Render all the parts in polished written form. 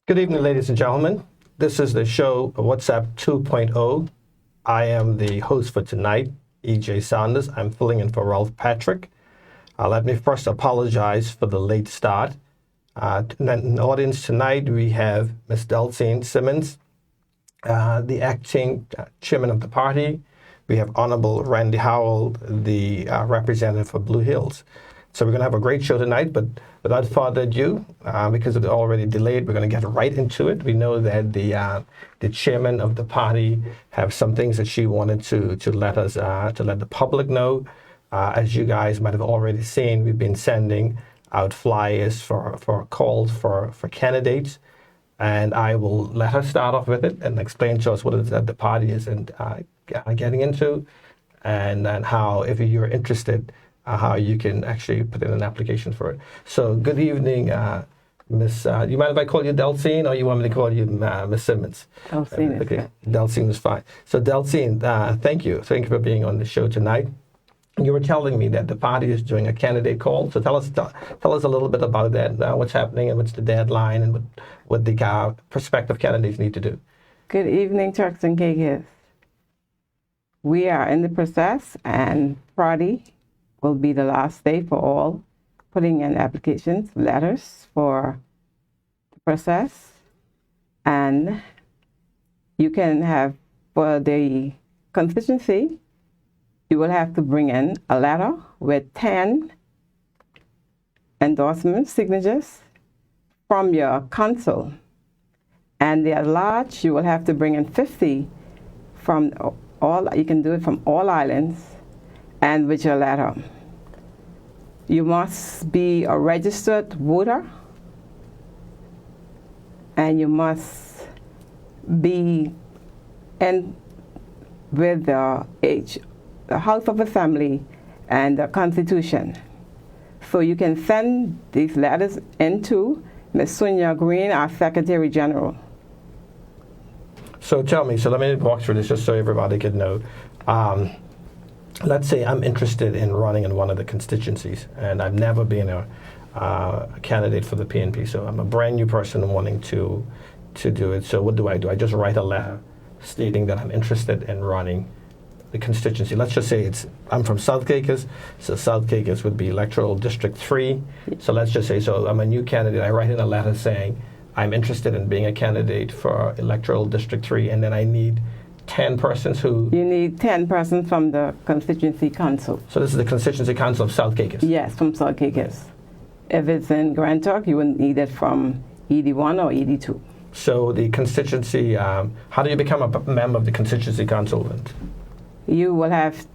Good evening, ladies and gentlemen. This is the show WhatsApp 2.0. I am the host for tonight, E.J. Saunders. I'm filling in for Ralph Patrick. Let me first apologize for the late start. In the audience tonight, we have Ms. Delcean Simmons, the acting chairman of the party. We have Honorable Randy Howell, the representative for Blue Hills. So we're going to have a great show tonight, but without further ado, because it's already delayed, we're going to get right into it. We know that the chairman of the party have some things that she wanted to let us to let the public know. As you guys might have already seen, we've been sending out flyers for calls for candidates, and I will let her start off with it and explain to us what it is that the party is getting into, and how, if you're interested, how you can actually put in an application for it. So good evening, Miss. Do you mind if I call you Delcean, or you want me to call you Miss Simmons? Delcean okay. is good. Delcean is fine. So Delcean, thank you for being on the show tonight. You were telling me that the party is doing a candidate call. So tell us a little bit about that. What's happening, and what's the deadline, and what the prospective candidates need to do. Good evening, Turks and Caicos. We are in the process, and Friday will be the last day for all putting in applications, letters for the process. And you can have, for the constituency, you will have to bring in a letter with 10 endorsement signatures from your council. And at large, you will have to bring in 50 from all. You can do it from all islands, and with your letter. You must be a registered voter, and you must be in with the House of Assembly and the Constitution. So you can send these letters into Ms. Sonia Green, our Secretary General. So tell me, so let me walk through this just so everybody can know. Let's say I'm interested in running in one of the constituencies, and I've never been a candidate for the PNP. So I'm a brand new person wanting to do it. So what do? I just write a letter stating that I'm interested in running the constituency. Let's just say I'm from South Caicos, so South Caicos would be electoral district 3. So let's just say, so I'm a new candidate. I write in a letter saying I'm interested in being a candidate for electoral district 3, and then I need 10 persons who... You need 10 persons from the constituency council. So this is the constituency council of South Caicos? Yes, from South Caicos. If it's in Grand Turk, you would need it from ED1 or ED2. So the constituency, how do you become a member of the constituency council? You will have,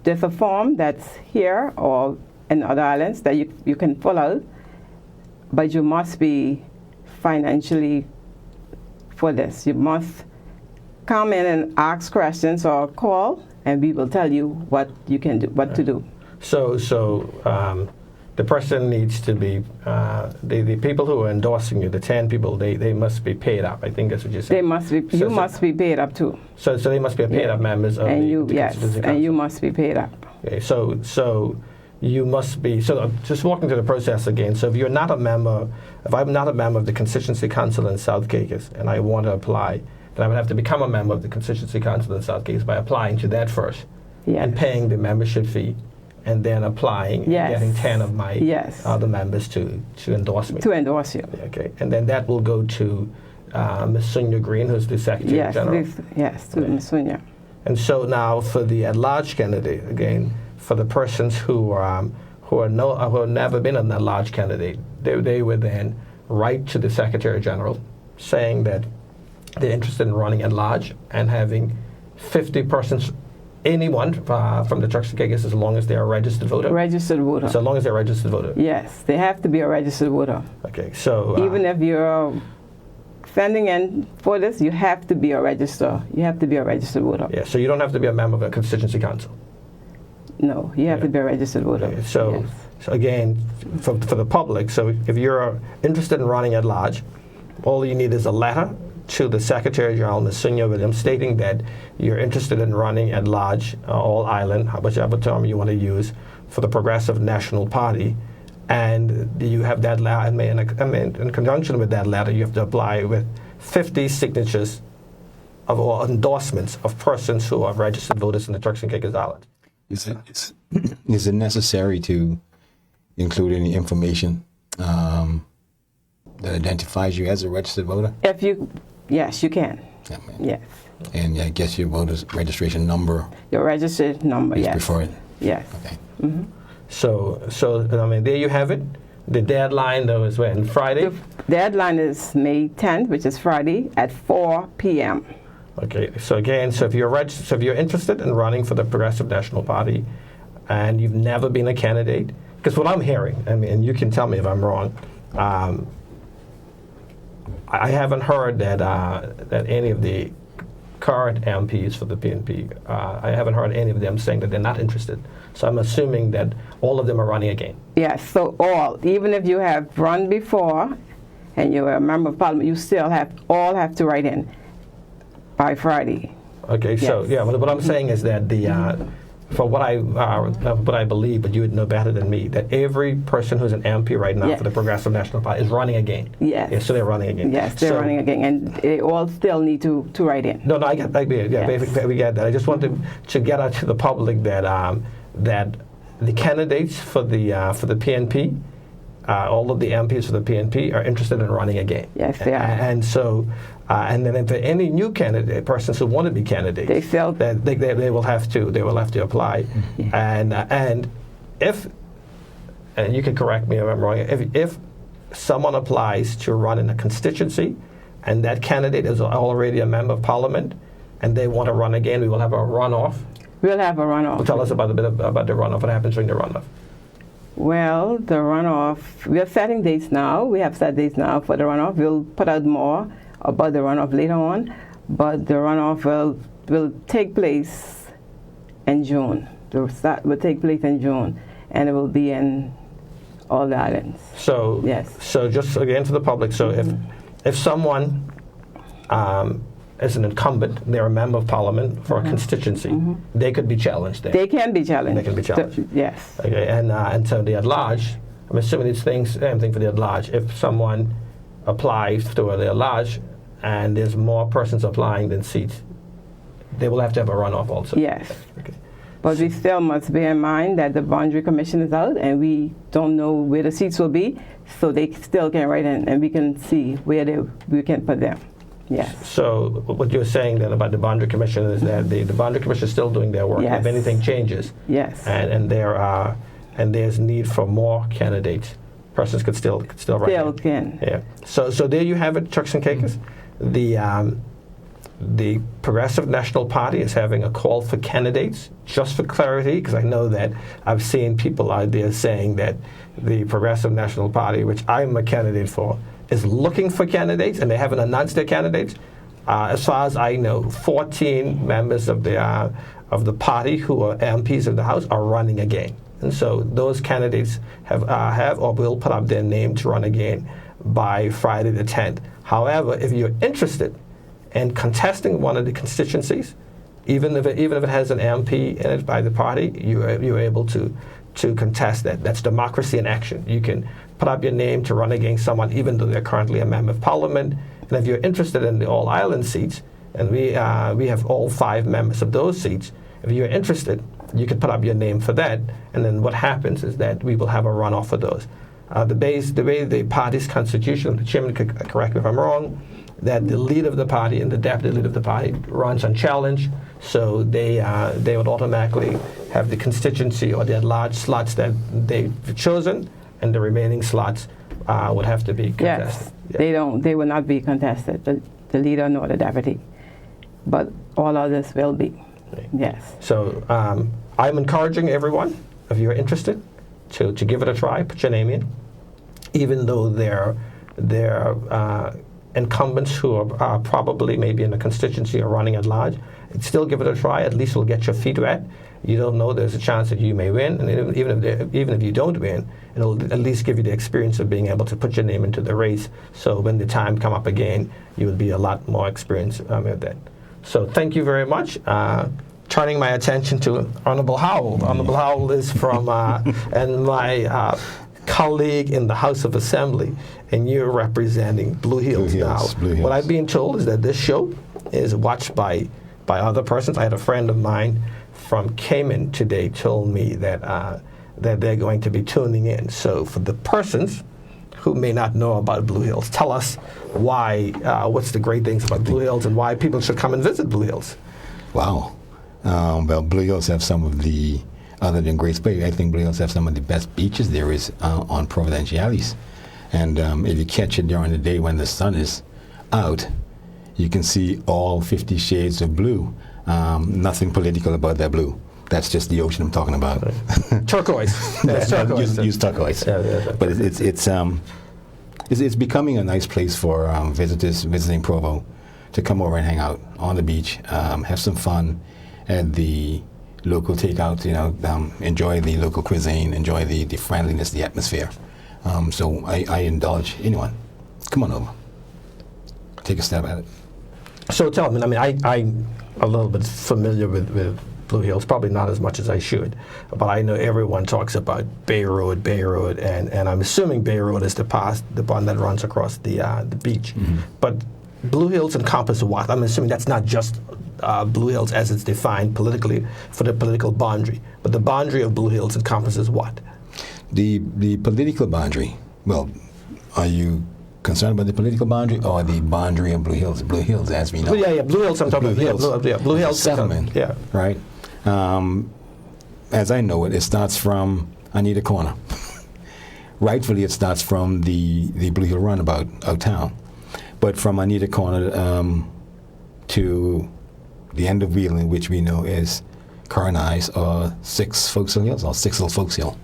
there's a form that's here or in other islands that you can fill out, but you must be financially for this. You must come in and ask questions or call, and we will tell you what you can do, what to do. So the person needs to be, the people who are endorsing you, the 10 people, they must be paid up. I think that's what you're saying. They must be, you must be paid up too. So they must be paid up members of the constituency council. And you must be paid up. Okay, so you must be, so just walking through the process again. So if I'm not a member of the constituency council in South Caicos and I want to apply, then I would have to become a member of the constituency council in South Caicos by applying to that first, and paying the membership fee, and then applying and getting 10 of my other members to endorse me. To endorse you. Okay, and then that will go to Ms. Sonia Green, who's the Secretary General. Yes, to Ms. Sonia. And so now for the at-large candidate, again, for the persons who have never been an at-large candidate, they would then write to the Secretary General saying that they're interested in running at large and having 50 persons, anyone from the Turks and Caicos, as long as they are a registered voter. Registered voter. So long as they're a registered voter. Yes, they have to be a registered voter. Okay, so even if you're sending in for this, you have to be a registered. You have to be a registered voter. Yeah, so you don't have to be a member of a constituency council. No, you have to be a registered voter. Okay, so again, for the public, so if you're interested in running at large, all you need is a letter to the Secretary General, Ms. Sonia Williams, stating that you're interested in running at large, all island, whichever term you want to use, for the Progressive National Party, And you have that letter, in conjunction with that letter, you have to apply with 50 signatures or endorsements of persons who are registered voters in the Turks and Caicos Islands. Is it necessary to include any information that identifies you as a registered voter? Yes, you can. Yeah, man. Yes. And I guess your voter's registration number Your registered number, is yes. before it? Yes. Okay. So there you have it. The deadline, though, is when? Friday? The deadline is May 10th, which is Friday, at 4 p.m. Okay, so again, if you're interested in running for the Progressive National Party and you've never been a candidate, because what I'm hearing, and you can tell me if I'm wrong, I haven't heard that any of the current MPs for the PNP, I haven't heard any of them saying that they're not interested. So I'm assuming that all of them are running again. Yes, so even if you have run before and you're a member of parliament, you still all have to write in by Friday. Okay, so Yes. yeah, what I'm saying is that for what I believe, but you would know better than me, that every person who's an MP right now Yes. for the Progressive National Party is running again. Yes. Yeah, so they're running again. Yes, they're running again, and they all still need to write in. No, I get that. Yes. We get that. I just wanted to get out to the public that the candidates for the PNP, all of the MPs for the PNP are interested in running again. Yes, they are. And so, and then if there are any new persons who want to be candidates, they will have to apply. And you can correct me if I'm wrong. If someone applies to run in a constituency, and that candidate is already a member of parliament, and they want to run again, we will have a runoff. We'll have a runoff. Tell us about the runoff. What happens during the runoff? Well, the runoff, we are setting dates now. We have set dates now for the runoff. We'll put out more about the runoff later on, but the runoff will take place in June. Will take place in June, and it will be in all the islands. So yes. So just again for the public. So if someone is an incumbent, they're a member of parliament for a constituency, they could be challenged there. They can be challenged. They can be challenged. Yes. Okay, and so the at-large, I'm assuming these things, same thing for the at-large. If someone applies to the at-large and there's more persons applying than seats, they will have to have a runoff also. Yes. Okay. But we still must bear in mind that the boundary commission is out and we don't know where the seats will be, so they still can write in and we can see where we can put them. Yes. So what you're saying then about the boundary commission is that the boundary commission is still doing their work. Yes. If anything changes, yes, and there's need for more candidates, persons could still write. Still can. Yeah. So there you have it, Turks and Caicos. The Progressive National Party is having a call for candidates, just for clarity, because I know that I've seen people out there saying that the Progressive National Party, which I'm a candidate for, is looking for candidates, and they haven't announced their candidates. As far as I know, 14 members of the party who are MPs of the House are running again, and so those candidates have or will put up their name to run again by Friday the 10th. However, if you're interested in contesting one of the constituencies, even if it has an MP in it by the party, you're able to contest that. That's democracy in action. You can put up your name to run against someone, even though they're currently a member of parliament. And if you're interested in the all-island seats, and we have all 5 members of those seats, if you're interested, you can put up your name for that. And then what happens is that we will have a runoff for those. The way the party's constitution, the chairman could correct me if I'm wrong, that the leader of the party and the deputy leader of the party runs unchallenged, so they would automatically have the constituency or the at-large slots that they've chosen, and the remaining slots would have to be contested. Yes, yeah. They will not be contested, the leader nor the deputy, but all others will be. Okay. Yes. So I'm encouraging everyone, if you're interested, to give it a try. Put your name in, even though they're incumbents who are probably maybe in the constituency or running at large. Still give it a try. At least it'll get your feet wet. You don't know, there's a chance that you may win, and even if you don't win, it'll at least give you the experience of being able to put your name into the race. So when the time come up again, you will be a lot more experienced with that. So thank you very much. Turning my attention to Honorable Howell. Honorable Howell is from and my colleague in the House of Assembly, and you're representing Blue Hills, now. Blue Hills. What I've been told is that this show is watched by other persons. I had a friend of mine from Cayman today told me that that they're going to be tuning in. So for the persons who may not know about Blue Hills, tell us why, what's the great things about Blue Hills and why people should come and visit Blue Hills. Wow. Well, Blue Hills have some of the, other than Grace Bay, I think Blue Hills have some of the best beaches there is on Providenciales. And if you catch it during the day when the sun is out, you can see all 50 shades of blue. Nothing political about that blue. That's just the ocean I'm talking about. Turquoise. Yes, turquoise. Use turquoise. Yeah. But it's becoming a nice place for visitors visiting Provo to come over and hang out on the beach, have some fun at the local takeout, enjoy the local cuisine, enjoy the friendliness, the atmosphere. So I indulge anyone. Come on over. Take a stab at it. So tell me, I'm a little bit familiar with Blue Hills, probably not as much as I should, but I know everyone talks about Bay Road, and I'm assuming Bay Road is the one that runs across the beach. Mm-hmm. But Blue Hills encompass what? I'm assuming that's not just Blue Hills as it's defined politically for the political boundary, but the boundary of Blue Hills encompasses what? The political boundary. Well, are you concerned about the political boundary or the boundary of Blue Hills? Blue Hills, as we know. Yeah, Blue Hills. I'm talking about. Blue Hills settlement. Yeah. Right. As I know it, it starts from Anita Corner. Rightfully, it starts from the Blue Hill Runabout out town, but from Anita Corner to the end of Wheeling, which we know is Carnice or Six Forecastle Hills or Six Hill Folks Hill,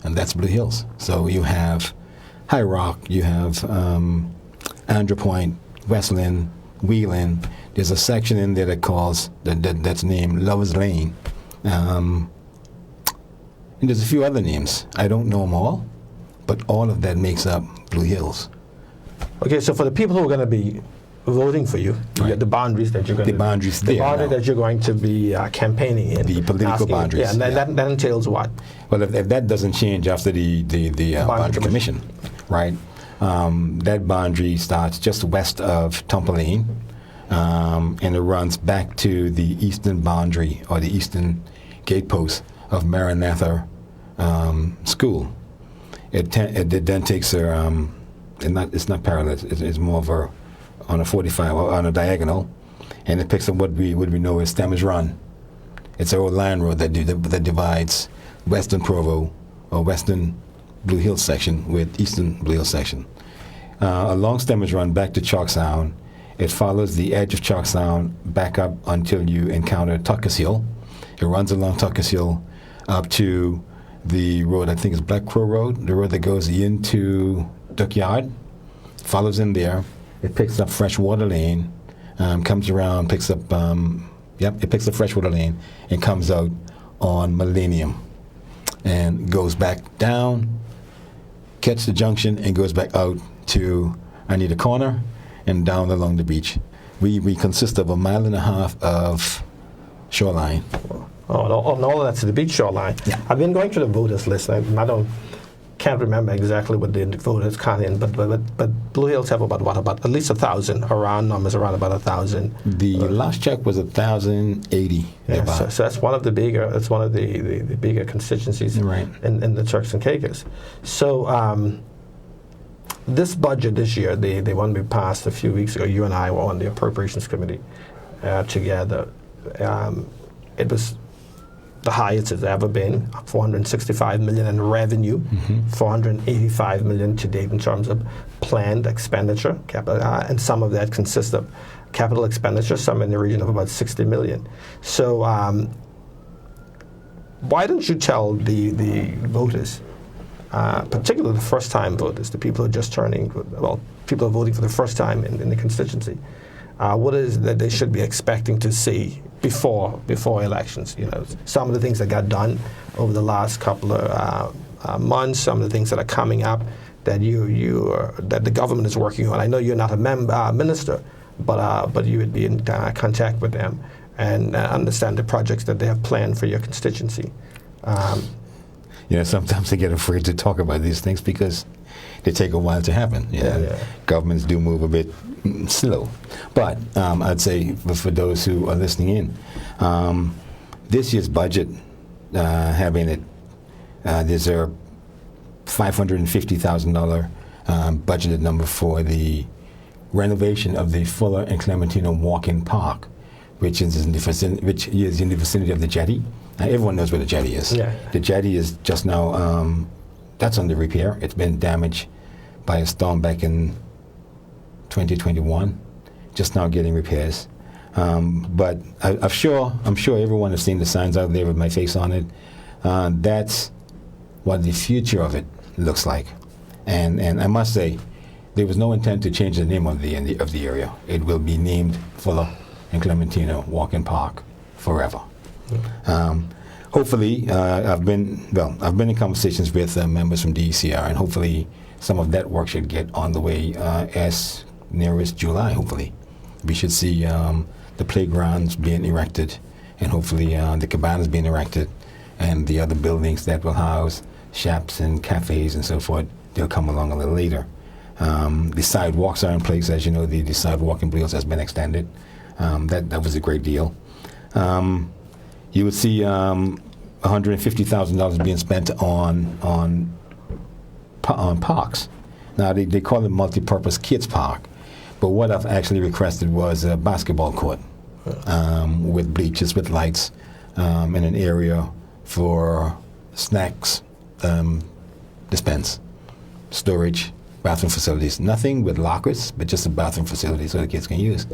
and that's Blue Hills. So you have High Rock, you have Andrew Point, Westland, Wheeling. There's a section in there that's named Lover's Lane, and there's a few other names. I don't know them all, but all of that makes up Blue Hills. Okay, so for the people who are going to be voting for you, right, the boundaries that you're going that you're going to be campaigning in, the political boundaries. Yeah, and that entails what? Well, if that doesn't change after the boundary commission, right? That boundary starts just west of Tumper Lane, and it runs back to the eastern boundary or the eastern gatepost of Maranatha School. It then takes her. It's not parallel. It's more of a on a 45 or on a diagonal, and it picks up what we know as Stemmers Run. It's an old line road that divides Western Provo or Western Blue Hills section with Eastern Blue Hills section. Along Stemmers Run back to Chalk Sound, it follows the edge of Chalk Sound back up until you encounter Tucker's Hill. It runs along Tucker's Hill up to the road, I think it's Black Crow Road, the road that goes into Duck Yard, follows in there. It picks up Freshwater Lane, comes around, picks up, it picks up Freshwater Lane and comes out on Millennium and goes back down, catch the junction and goes back out to Anita Corner and down along the beach. We consist of 1.5 miles of shoreline. Oh, and all that's the beach shoreline. Yeah. I've been going through the voters list. I can't remember exactly what the voters count in, but Blue Hills have about at least 1,000, around numbers around about 1,000. The last check was 1,080. Yeah, so that's one of the bigger. That's one of the bigger constituencies right in the Turks and Caicos. So this budget this year, they want to be passed a few weeks ago. You and I were on the Appropriations Committee together. It was the highest it's ever been, $465 million in revenue, $485 million to date in terms of planned expenditure, and some of that consists of capital expenditure, some in the region of about $60 million. So why don't you tell the voters, particularly the first-time voters, the people who are just people who are voting for the first time in the constituency, what is it that they should be expecting to see before elections? Some of the things that got done over the last couple of months, some of the things that are coming up that that the government is working on. I know you're not a minister, but you would be in contact with them and understand the projects that they have planned for your constituency. sometimes they get afraid to talk about these things because they take a while to happen. Governments do move a bit slow. But I'd say for those who are listening in, this year's budget, having it, there's a $550,000 budgeted number for the renovation of the Fuller and Clementino Walk-in Park, which is in the vicinity of the jetty. Now, everyone knows where the jetty is. Yeah. The jetty is just now, that's under repair. It's been damaged by a storm back in 2021, just now getting repairs. But I'm sure everyone has seen the signs out there with my face on it. That's what the future of it looks like. And I must say, there was no intent to change the name of the area. It will be named Fuller and Clementino Walk-in Park forever. Hopefully, I've been in conversations with members from DECR, and hopefully some of that work should get on the way as near as July. Hopefully, we should see the playgrounds being erected, and hopefully the cabanas being erected, and the other buildings that will house shops and cafes and so forth. They'll come along a little later. The sidewalks are in place, as you know. The sidewalk in Blue Hills has been extended. That was a great deal. You would see $150,000 being spent on parks. Now they call it multi-purpose kids park, but what I've actually requested was a basketball court with bleachers, with lights, and an area for snacks, dispense, storage, bathroom facilities. Nothing with lockers, but just a bathroom facility so the kids can use.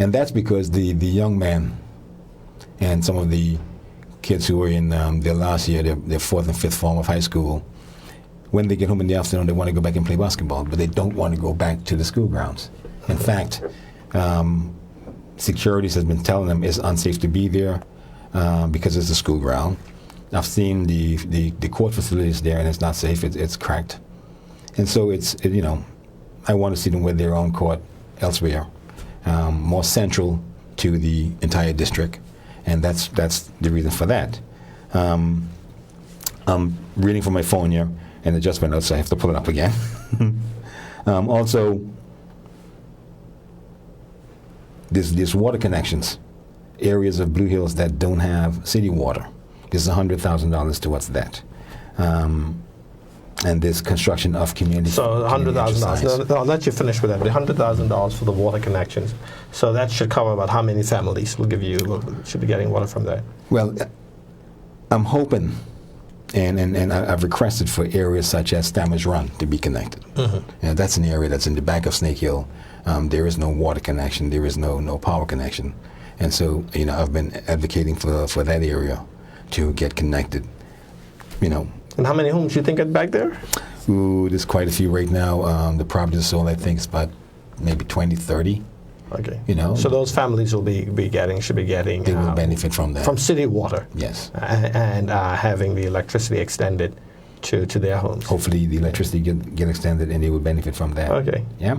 And that's because the young man and some of the kids who were in their last year, their fourth and fifth form of high school, when they get home in the afternoon, they want to go back and play basketball, but they don't want to go back to the school grounds. In fact, securities has been telling them it's unsafe to be there because it's a school ground. I've seen the court facilities there, and it's not safe. It's cracked. And so I want to see them with their own court elsewhere, more central to the entire district, and that's the reason for that. I'm reading from my phone here, and it just went out, so I have to pull it up again. Also, there's water connections, areas of Blue Hills that don't have city water. There's $100,000 towards that. And there's construction of community. So $100,000. I'll let you finish with that. The $100,000 for the water connections. So that should cover about how many families should be getting water from that? Well, I'm hoping, and I've requested for areas such as Stammers Run to be connected. Mm-hmm. That's an area that's in the back of Snake Hill. There is no water connection. There is no power connection. And so, I've been advocating for that area to get connected. And how many homes do you think are back there? Ooh, there's quite a few right now. The property is sold, I think, is about maybe 20, 30. Okay. So those families should be getting. They will benefit from that. From city water. Yes. And having the electricity extended to their homes. Hopefully the electricity get extended, and they will benefit from that. Okay. Yeah.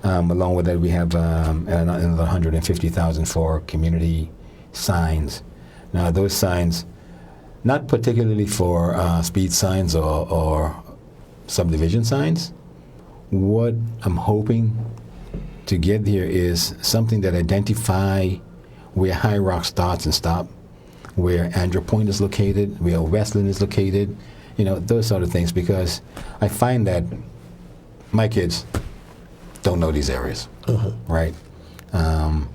Along with that, we have another $150,000 for community signs. Now those signs, not particularly for speed signs or subdivision signs. What I'm hoping to get here is something that identify where High Rock starts and stops, where Andrew Point is located, where Westland is located, those sort of things, because I find that my kids don't know these areas, right? And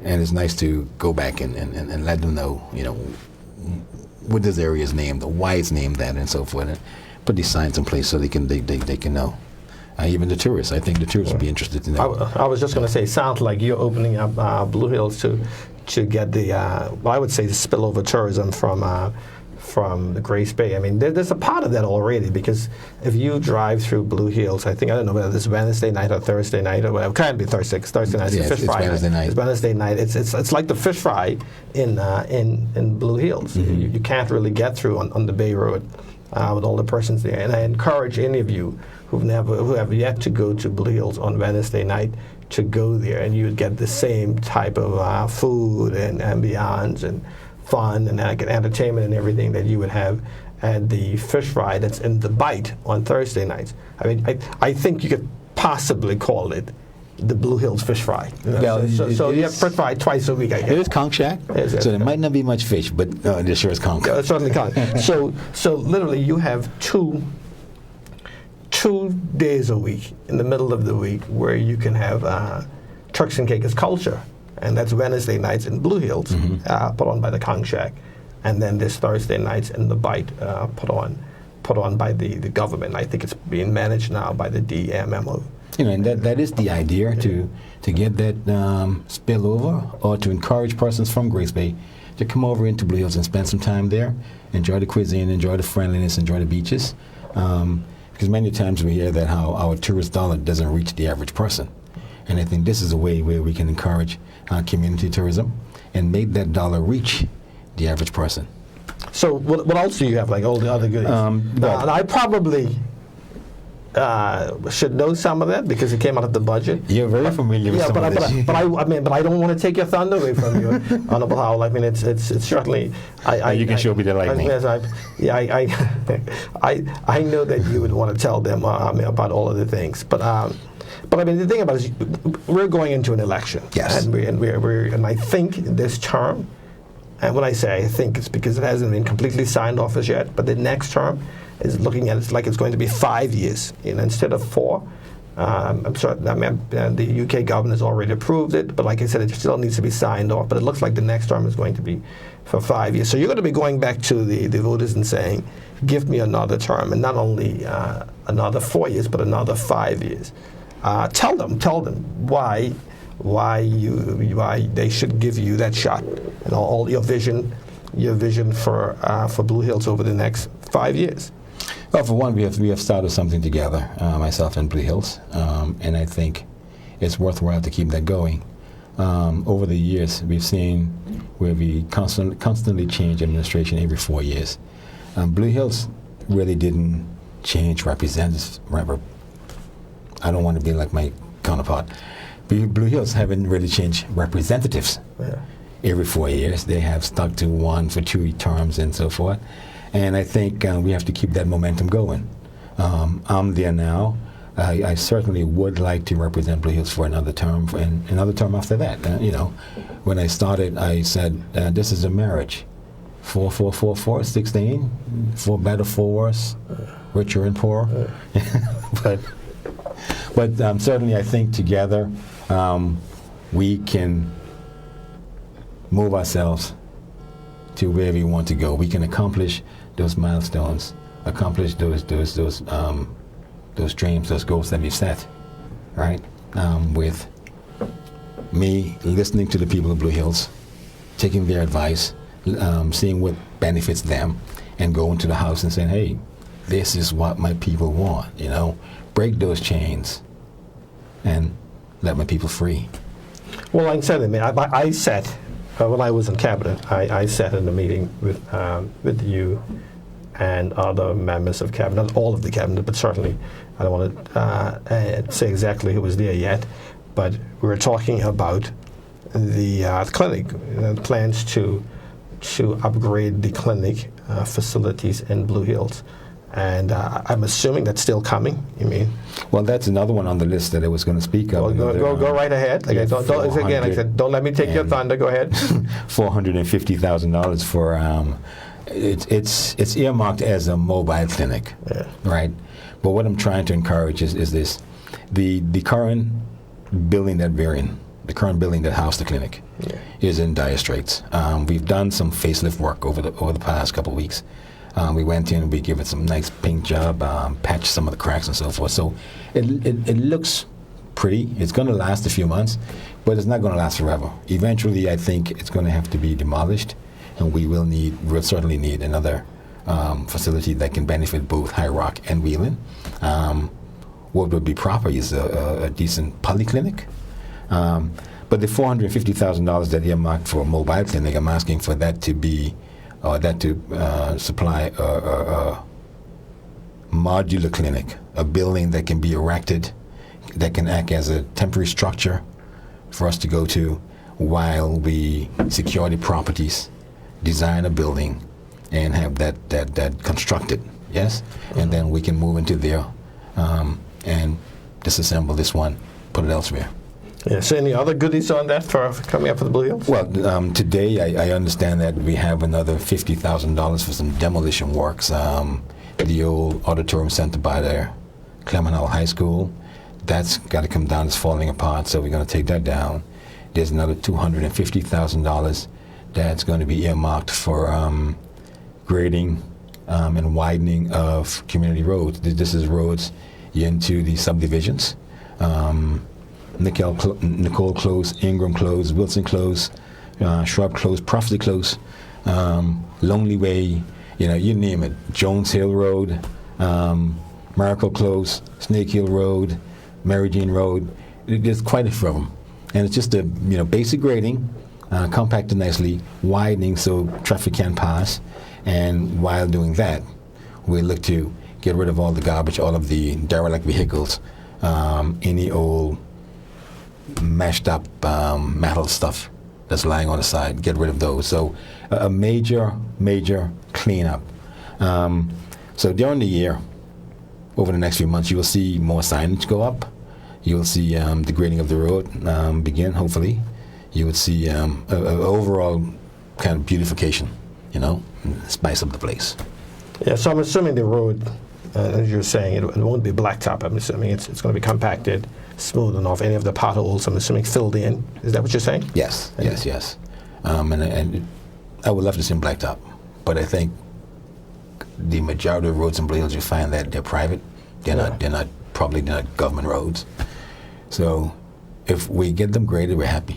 it's nice to go back and let them know, what this area is named, why it's named that, and so forth, and put these signs in place so they can know. Even the tourists, I think the tourists would be interested to know. I was just going to say, sounds like you're opening up Blue Hills to get the, I would say, the spillover tourism from the Grace Bay. I mean, there's a part of that already, because if you drive through Blue Hills, I don't know whether it's Wednesday night or Thursday night or whatever. It can't be Thursday, because Thursday night is fish fry. Wednesday night. It's Wednesday night. It's like the fish fry in Blue Hills. Mm-hmm. You can't really get through on the Bay Road with all the persons there. And I encourage any of you who have yet to go to Blue Hills on Wednesday night to go there, and you would get the same type of food and ambiance and fun and entertainment and everything that you would have and the fish fry that's in the bite on Thursday nights. I mean, I think you could possibly call it the Blue Hills fish fry. You know? Well, so you have fish fry twice a week, I guess. It is conch shack, so there might not be much fish, but there sure is conch. It certainly conch. So literally you have two days a week in the middle of the week where you can have Turks and Caicos culture, and that's Wednesday nights in Blue Hills, put on by the Conch Shack, and then there's Thursday nights in the Bite, put on by the government. I think it's being managed now by the DMMO. You know, and that is the idea, to get that spillover, or to encourage persons from Grace Bay to come over into Blue Hills and spend some time there, enjoy the cuisine, enjoy the friendliness, enjoy the beaches. Because many times we hear that how our tourist dollar doesn't reach the average person. And I think this is a way where we can encourage community tourism and make that dollar reach the average person. So what else do you have, like all the other goodies? I probably should know some of that because it came out of the budget. You're very familiar with some of this. But I don't want to take your thunder away from you, Honorable Howell. I mean, it's certainly. You can show me the lightning. I know that you would want to tell them about all of the things, but I mean, the thing about it is we're going into an election. Yes. And I think this term, and when I say I think, it's because it hasn't been completely signed off as yet, but the next term is looking at it like it's going to be 5 years, instead of 4. I'm sorry, the UK government has already approved it, but like I said, it still needs to be signed off. But it looks like the next term is going to be for 5 years. So you're going to be going back to the voters and saying, give me another term, and not only another 4 years, but another 5 years. Tell them why they should give you that shot, and all your vision for Blue Hills over the next 5 years. Well, for one, we have started something together, myself and Blue Hills, and I think it's worthwhile to keep that going. Over the years, we've seen where we constantly change administration every 4 years. Blue Hills really didn't change representatives. I don't want to be like my counterpart. Blue Hills haven't really changed representatives every 4 years. They have stuck to one for 2 terms and so forth. And I think we have to keep that momentum going. I'm there now. I certainly would like to represent Blue Hills for another term, and another term after that. When I started, I said, this is a marriage. 4, 4, 4, 4, 16, 4 better, 4 worse, richer and poorer. But certainly I think together we can move ourselves to where we want to go. We can accomplish those milestones, accomplish those dreams, those goals that we've set, right? With me listening to the people of Blue Hills, taking their advice, seeing what benefits them, and going to the house and saying, hey, this is what my people want, break those chains and let my people free. Well, like I said, I sat, when I was in cabinet, I sat in a meeting with you and other members of cabinet, not all of the cabinet, but certainly, I don't want to say exactly who was there yet, but we were talking about the clinic, plans to upgrade the clinic facilities in Blue Hills. And I'm assuming that's still coming. You mean? Well, that's another one on the list that I was going to speak of. Well, go right ahead. Like I said, don't let me take your thunder. Go ahead. $450,000 for it's earmarked as a mobile clinic, right? But what I'm trying to encourage is this: the current building that we're in, the current building that housed the clinic, is in dire straits. We've done some facelift work over the past couple of weeks. We went in, we gave it some nice paint job, patched some of the cracks and so forth. So it looks pretty. It's going to last a few months, but it's not going to last forever. Eventually, I think it's going to have to be demolished, and we'll certainly need another facility that can benefit both High Rock and Wheeling. What would be proper is a decent polyclinic. But the $450,000 that earmarked for a mobile clinic, I'm asking for that to be supply a modular clinic, a building that can be erected, that can act as a temporary structure for us to go to while we secure the properties, design a building, and have that constructed, yes? And then we can move into there and disassemble this one, put it elsewhere. Yeah, so any other goodies on that for coming up for the Blue Hills? Well, today I understand that we have another $50,000 for some demolition works. The old auditorium center by there, Clement Howell High School, that's got to come down. It's falling apart, so we're going to take that down. There's another $250,000 that's going to be earmarked for grading and widening of community roads. This is roads into the subdivisions. Nicole Close, Ingram Close, Wilson Close, Shrub Close, Prophecy Close, Lonely Way, you name it. Jones Hill Road, Miracle Close, Snake Hill Road, Mary Jean Road. There's quite a few of them. And it's just a basic grading, compacted nicely, widening so traffic can pass. And while doing that, we look to get rid of all the garbage, all of the derelict vehicles, any old mashed up metal stuff that's lying on the side, get rid of those. So a major cleanup. So during the year, over the next few months, you will see more signage go up. You will see the grading of the road begin, hopefully. You would see an overall kind of beautification, and spice up the place. Yeah, so I'm assuming the road, as you're saying, it won't be blacktop. I'm assuming it's going to be compacted, smoothed off. Any of the potholes, I'm assuming, filled in. Is that what you're saying? Yes. And I would love to see them blacktop, but I think the majority of roads in Blue Hills, you find that they're private. They're not government roads. So if we get them graded, we're happy.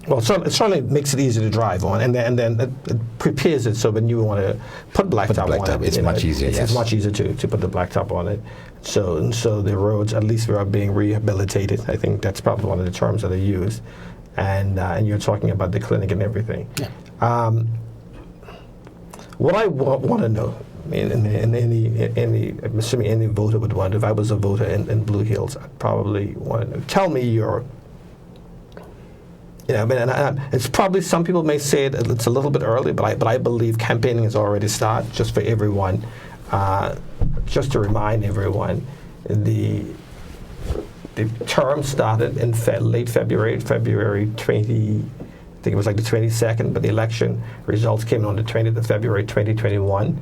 Well, it certainly makes it easy to drive on, and then it prepares it so when you want to put blacktop on it, it's much easier. It's much easier to put the blacktop on it. So the roads, at least, are being rehabilitated. I think that's probably one of the terms that they use, and you're talking about the clinic and everything. Yeah. What I want to know, I'm assuming any voter would want, if I was a voter in Blue Hills, I'd probably want to know. Tell me your. It's probably, some people may say it's a little bit early, but I believe campaigning has already started. Just for everyone, just to remind everyone, the term started in late February 20. I think it was like the 22nd, but the election results came on the 20th of February 2021,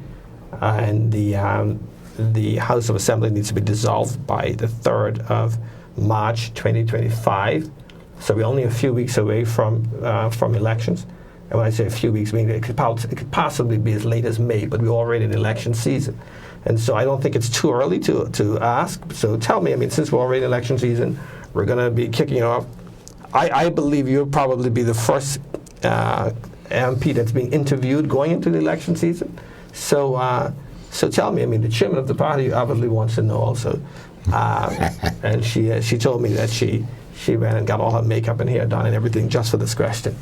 and the House of Assembly needs to be dissolved by the 3rd of March 2025. So we're only a few weeks away from elections. And when I say a few weeks, I mean it could possibly be as late as May, but we're already in election season. And so I don't think it's too early to ask. So tell me, since we're already in election season, we're going to be kicking off. I believe you'll probably be the first MP that's being interviewed going into the election season. So tell me, the chairman of the party obviously wants to know also. And she told me that she ran and got all her makeup and hair done and everything just for this question.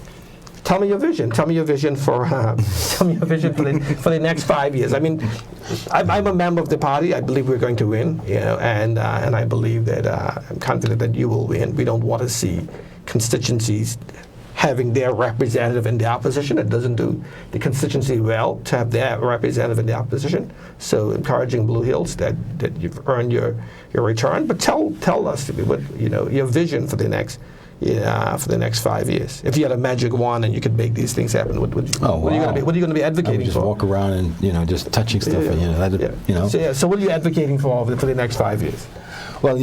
Tell me your vision. Tell me your vision for the next 5 years. I'm a member of the party. I believe we're going to win, and I believe that I'm confident that you will win. We don't want to see constituencies having their representative in the opposition. It doesn't do the constituency well to have their representative in the opposition. So encouraging Blue Hills that you've earned your return. But tell us what your vision for the next 5 years. If you had a magic wand and you could make these things happen, what are you going to be advocating just for? Walk around and just touching stuff. So what are you advocating for the next 5 years? Well,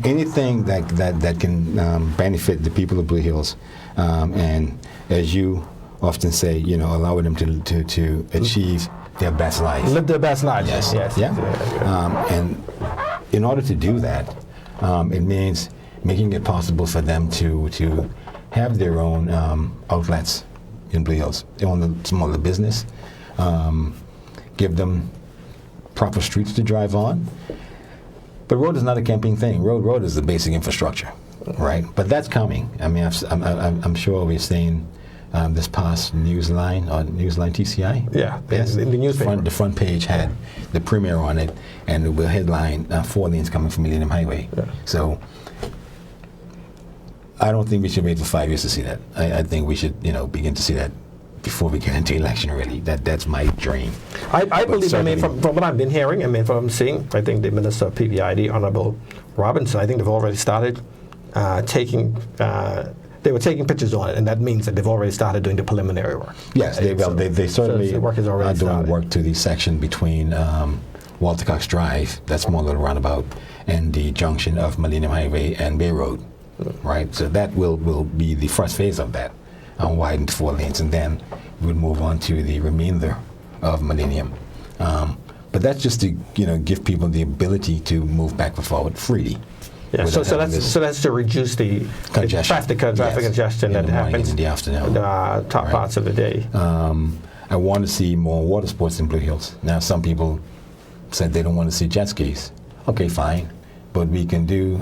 anything that can benefit the people of Blue Hills, and as you often say, allow them to achieve their best life. Live their best lives. Yes. And in order to do that, it means making it possible for them to have their own outlets in Blue Hills. They own a smaller business, give them proper streets to drive on. But road is not a camping thing. Road is the basic infrastructure, right? But that's coming. I'm sure we've seen this past Newsline TCI. Yeah, yes. In the newspaper. The front page had the premiere on it, and the headline, 4 lanes coming from Millennium Highway. Yeah. So I don't think we should wait for 5 years to see that. I think we should, begin to see that before we get into election, really. That's my dream. I believe, certainly- from what I've been hearing, from what I'm seeing, I think the Minister of PBID, Honorable Robinson, I think they've already started they were taking pictures on it, and that means that they've already started doing the preliminary work. Yes, they certainly the work has already are doing started. work to the section between Walter Cox Drive, that small little roundabout, and the junction of Millennium Highway and Bay Road, right? So that will be the first phase of that, widened 4 lanes, and then we'll move on to the remainder of Millennium. But that's just to give people the ability to move back and forward freely. Yeah, so that's to reduce the traffic congestion in that the morning happens and in the afternoon. in the top parts of the day. I want to see more water sports in Blue Hills. Now, some people said they don't want to see jet skis. Okay, fine, but we can do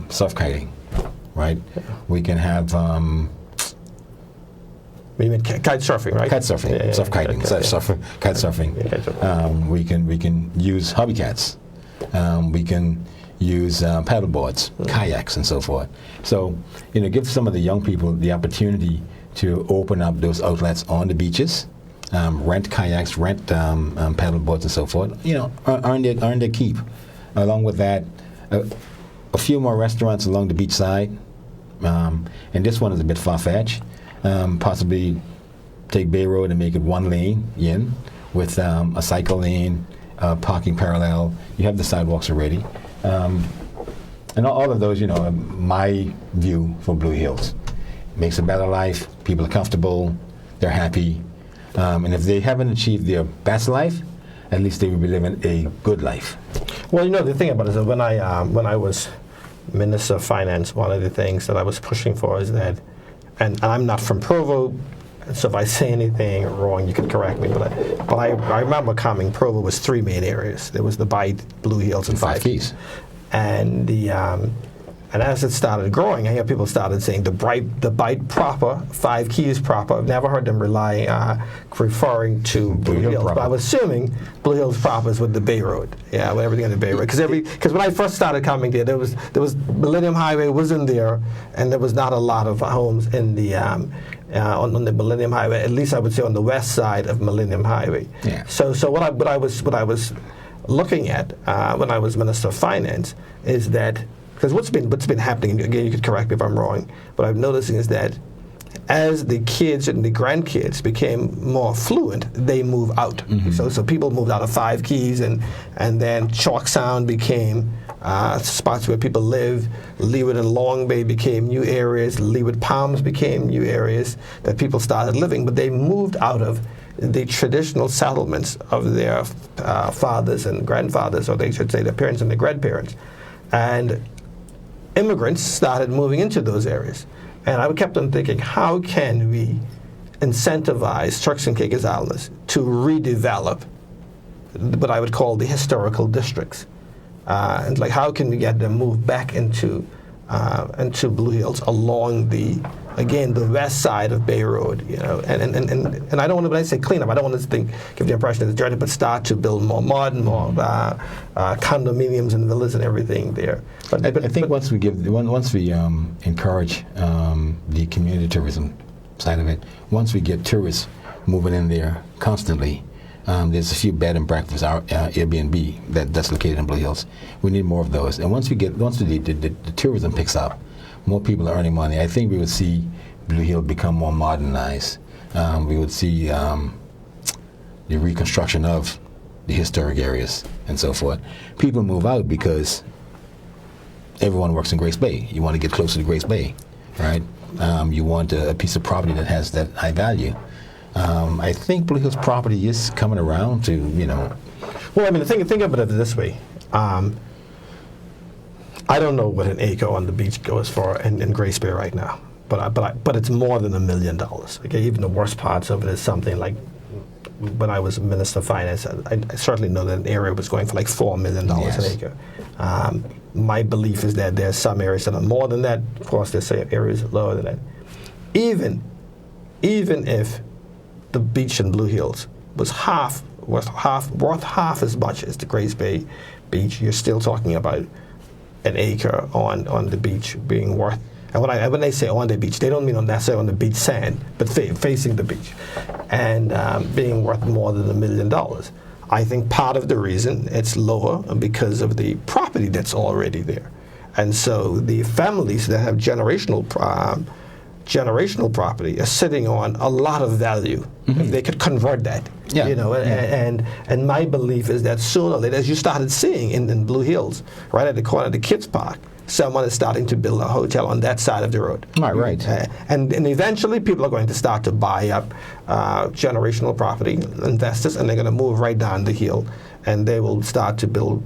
surf kiting, right? Yeah. We can have. You mean kite surfing, right? Kite surfing, surf kiting, kite surfing. Yeah, kite surfing. We can use hobby cats. We can use paddle boards, kayaks, and so forth. So, give some of the young people the opportunity to open up those outlets on the beaches, rent kayaks, rent paddle boards, and so forth. Earn their keep. Along with that, a few more restaurants along the beach side, and this one is a bit far-fetched. Possibly take Bay Road and make it 1 lane in with a cycle lane, parking parallel. You have the sidewalks already. And all of those, my view for Blue Hills. Makes a better life, people are comfortable, they're happy, and if they haven't achieved their best life, at least they will be living a good life. Well, the thing about it is that when I was Minister of Finance, one of the things that I was pushing for is that, and I'm not from Provo, so if I say anything wrong, you can correct me. But I remember coming. Provo was 3 main areas. There was the Bight, Blue Hills, and 5 Keys. And and as it started growing, I hear people started saying the Bight proper, 5 Keys proper. I've never heard them referring to Blue Hills. But I was assuming Blue Hills proper is with the Bay Road. Yeah, with everything on the Bay Road. Because when I first started coming there was Millennium Highway was in there, and there was not a lot of homes in the on the Millennium Highway. At least I would say on the west side of Millennium Highway. Yeah. So what I was looking at when I was Minister of Finance is that, because what's been happening, again, you could correct me if I'm wrong, what I'm noticing is that as the kids and the grandkids became more affluent, they move out. Mm-hmm. So people moved out of 5 Keys, and then Chalk Sound became spots where people live. Leeward and Long Bay became new areas. Leeward Palms became new areas that people started living, but they moved out of the traditional settlements of their fathers and grandfathers, or they should say their parents and their grandparents. And immigrants started moving into those areas. And I kept on thinking, how can we incentivize Turks and Caicos Islanders to redevelop what I would call the historical districts? And how can we get them moved back into Blue Hills along the west side of Bay Road, and I don't want to, when I say clean up, I don't want to give the impression it's dirty, but start to build more modern, more condominiums and villas and everything there. But I think once we encourage the community tourism side of it, once we get tourists moving in there constantly, there's a few bed and breakfasts, Airbnb that's located in Blue Hills. We need more of those, and once the tourism picks up, more people are earning money. I think we would see Blue Hill become more modernized. We would see the reconstruction of the historic areas and so forth. People move out because everyone works in Grace Bay. You want to get closer to Grace Bay, right? You want a piece of property that has that high value. I think Blue Hills property is coming around to, Well, I mean, think about it this way. I don't know what an acre on the beach goes for in Grace Bay right now, but it's more than $1 million. Okay, even the worst parts of it is something like, when I was Minister of Finance, I certainly know that an area was going for like $4 million an acre. My belief is that there's some areas that are more than that. Of course, there's areas lower than that. Even if the beach in Blue Hills was worth half as much as the Grace Bay beach, you're still talking about an acre on the beach being worth And when they say on the beach, they don't mean necessarily on the beach sand, but facing the beach, and being worth more than $1 million. I think part of the reason it's lower because of the property that's already there. And so the families that have generational property are sitting on a lot of value. If they could convert that, and my belief is that sooner or later, as you started seeing in Blue Hills, right at the corner of the kids park, someone is starting to build a hotel on that side of the road. Right. And eventually people are going to start to buy up generational property, investors, and they're going to move right down the hill, and they will start to build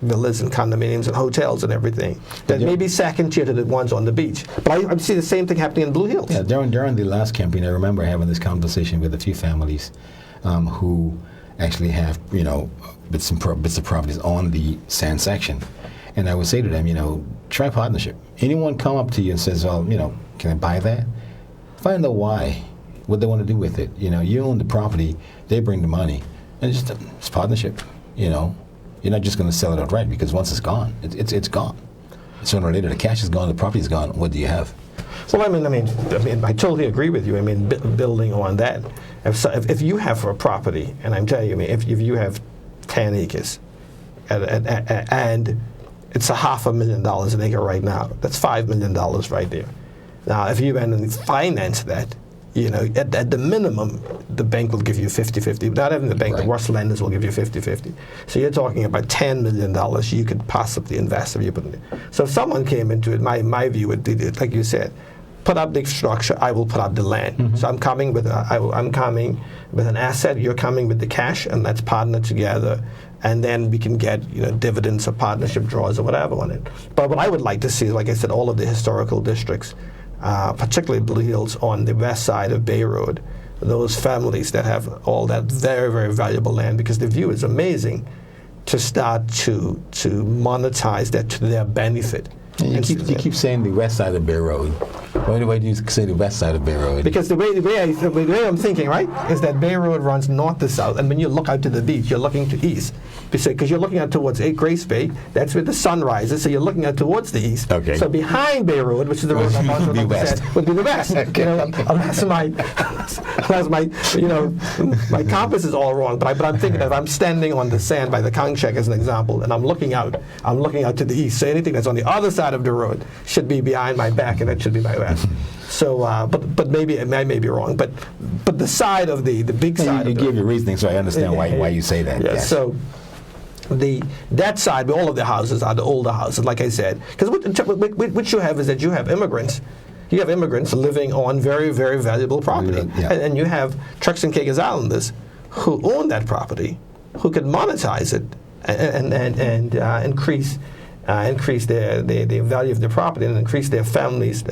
villas and condominiums and hotels and everything that may be second tier to the ones on the beach. But I see the same thing happening in Blue Hills. Yeah, during the last campaign, I remember having this conversation with a few families who actually have, bits of properties on the sand section. And I would say to them, try partnership. Anyone come up to you and says, well, can I buy that? Find out why, what they want to do with it. You own the property, they bring the money. And it's partnership, You're not just going to sell it outright, because once it's gone, it's gone. Sooner or later, the cash is gone, the property is gone. What do you have? Well, I mean, I totally agree with you. I mean, building on that, if you have a property, and I'm telling you, if you have 10 acres, and it's $500,000 an acre right now, that's $5 million right there. Now, if you finance that, at the minimum, the bank will give you 50-50. Not even the bank, the worst lenders will give you 50-50. So you're talking about $10 million you could possibly invest if you put it in. So if someone came into it, my view would be, like you said, put up the structure, I will put up the land. So I'm coming with an asset, you're coming with the cash, and let's partner together, and then we can get dividends or partnership draws or whatever on it. But what I would like to see is, like I said, all of the historical districts, particularly Blue Hills on the west side of Bay Road, those families that have all that very, very valuable land, because the view is amazing, to start to monetize that to their benefit. You keep saying the west side of Bay Road. Why do you say the west side of Bay Road? Because the way I'm thinking, right, is that Bay Road runs north to south, and when you look out to the beach, you're looking to east. Because you're looking out towards Grace Bay, that's where the sun rises, so you're looking out towards the east. Okay. So behind Bay Road, which is the road I'm also would be west. Would be the west. Unless my compass is all wrong. But I'm thinking that if I'm standing on the sand by the Kang Check as an example, and I'm looking out to the east. So anything that's on the other side of the road should be behind my back, and that should be my west. So, but maybe I may be wrong. But the side of the big side. You give your reasoning, so I understand why you say that. Yeah. Yes. So that side, all of the houses are the older houses, like I said. Because what you have is that you have immigrants. You have immigrants living on very, very valuable property, and you have Turks and Caicos Islanders who own that property, who can monetize it and increase the value of their property and increase their family's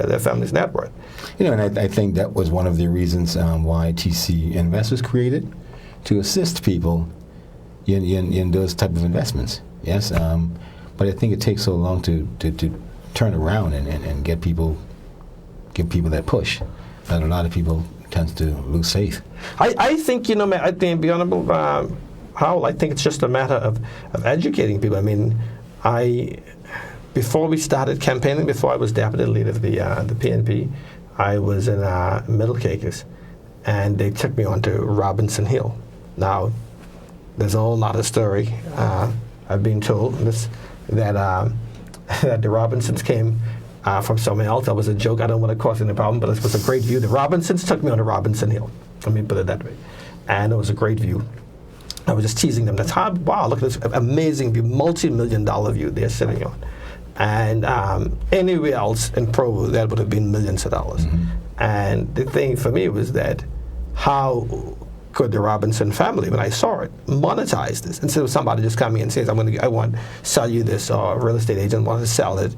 net worth. And I think that was one of the reasons why TC Invest was created, to assist people in those type of investments. Yes, but I think it takes so long to turn around and get people that push, that a lot of people tend to lose faith. I think I think the Honorable Howell, I think it's just a matter of educating people. I mean, before we started campaigning, before I was deputy leader of the PNP, I was in Middle Caicos, and they took me on to Robinson Hill. Now, there's a whole lot of story. I've been told that the Robinsons came from somewhere else. That was a joke. I don't want to cause any problem, but it was a great view. The Robinsons took me on to Robinson Hill. Let me put it that way. And it was a great view. I was just teasing them. That's how, wow, look at this amazing view, multi-million-dollar view they're sitting on. And anywhere else in Provo, that would have been millions of dollars. And the thing for me was that how could the Robinson family, when I saw it, monetize this? Instead of somebody just coming and saying, I want to sell you this, or a real estate agent wants to sell it,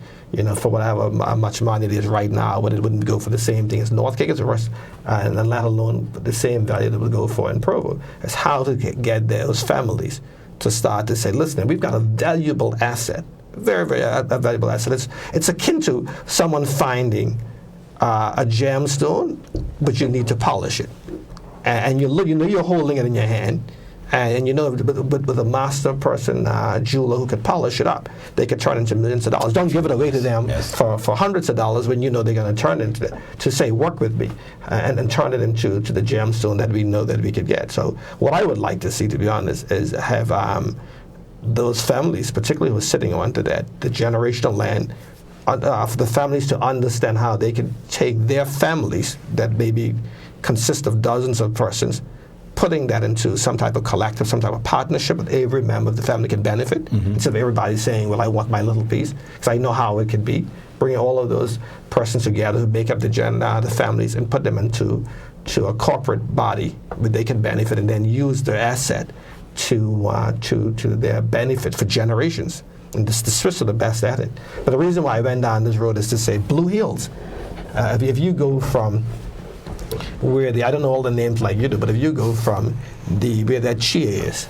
for whatever much money it is right now, but it wouldn't go for the same thing as North Caicos, and let alone the same value that it would go for in Provo. It's how to get those families to start to say, listen, we've got a valuable asset, very, very valuable asset. It's akin to someone finding a gemstone, but you need to polish it. And you're holding it in your hand, And with a master person, jeweler who could polish it up, they could turn it into millions of dollars. Don't give it away to them for hundreds of dollars when they're going to turn it into to say, work with me, and turn it into the gemstone that we know that we could get. So what I would like to see, to be honest, is have those families, particularly who are sitting onto the generational land, for the families to understand how they can take their families that maybe consist of dozens of persons, putting that into some type of collective, some type of partnership that every member of the family can benefit, instead of everybody saying, well, I want my little piece, because I know how it could be. Bringing all of those persons together who make up the families and put them into a corporate body where they can benefit and then use their asset to their benefit for generations. And the Swiss are the best at it. But the reason why I went down this road is to say Blue Hills. If you go from where I don't know all the names like you do, but if you go from where that Chia is,